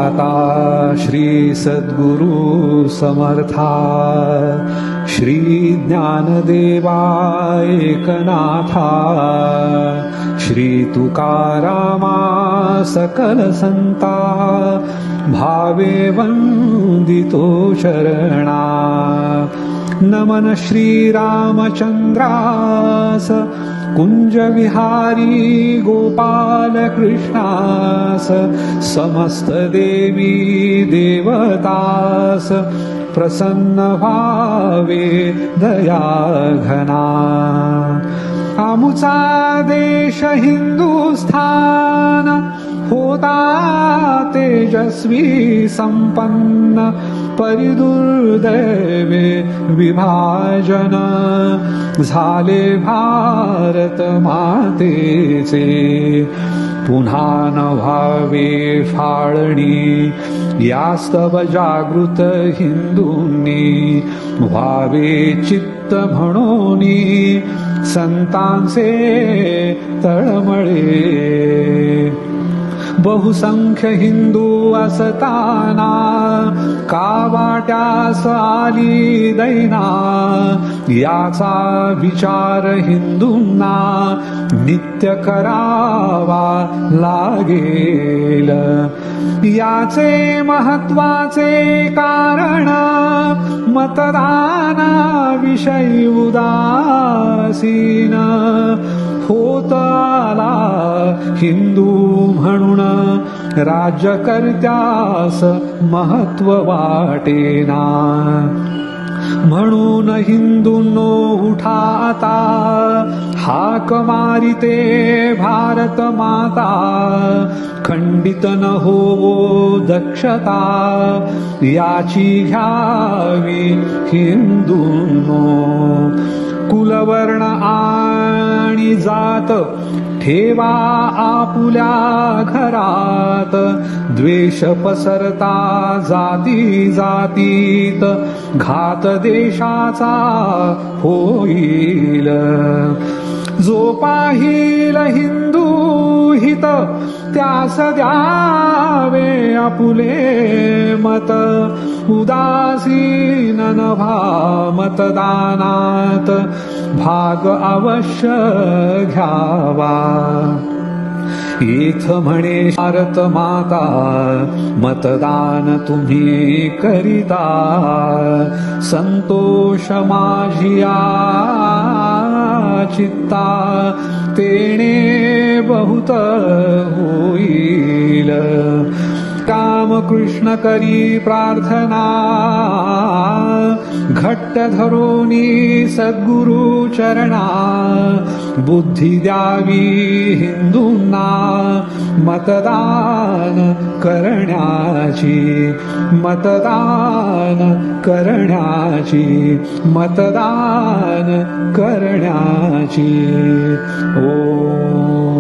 दाता श्री सद्गुरु समर्था श्री ज्ञानदेवा एकनाथा श्री तुकारामा सकल संता भावे वंदितो शरणा नमन श्री रामचंद्रास कुंज विहारी गोपाल कृष्णास समस्त देवी देवतास प्रसन्न व्हावे दया घना आमुचा देश हिंदुस्थान होता तेजस्वी संपन्न परिदुर्दैवे विभाजन झाले भारत मातेचे पुन्हा न व्हावे फाळणी यास्तव जागृत हिंदूंनी व्हावे चित्त म्हणोनी संतांचे तळमळे बहुसंख्य हिंदू असताना का वाट्यास आली दैना याचा विचार हिंदूंना नित्य करावा लागेल याचे महत्वाचे कारण मतदानाविषयी उदासीन होत आला हिंदू म्हणून राज्यकर्त्यास महत्व वाटेना म्हणून हिंदूंनो उठा आता हाक मारिते भारत माता खंडित न होवो दक्षता याची घ्यावी हिंदूंनो कुलवर्ण आणि जात ठेवा आपुल्या घरात द्वेष पसरता जाती जातीत घात देशाचा होईल जो पाहिल हिंदू हित त्यास द्यावे आपुले मत उदासीन न व्हा मतदानात भाग अवश्य घ्यावा इथ म्हणे भारत माता मतदान तुम्ही करिता संतोष माझिया चित्ता तेणे बहुत होईल काम कृष्ण करी प्रार्थना घट्ट धरोनी सद्गुरु चरणा बुद्धी द्यावी हिंदूंना मतदान करण्याची मतदान करण्याची मतदान करण्याची ओ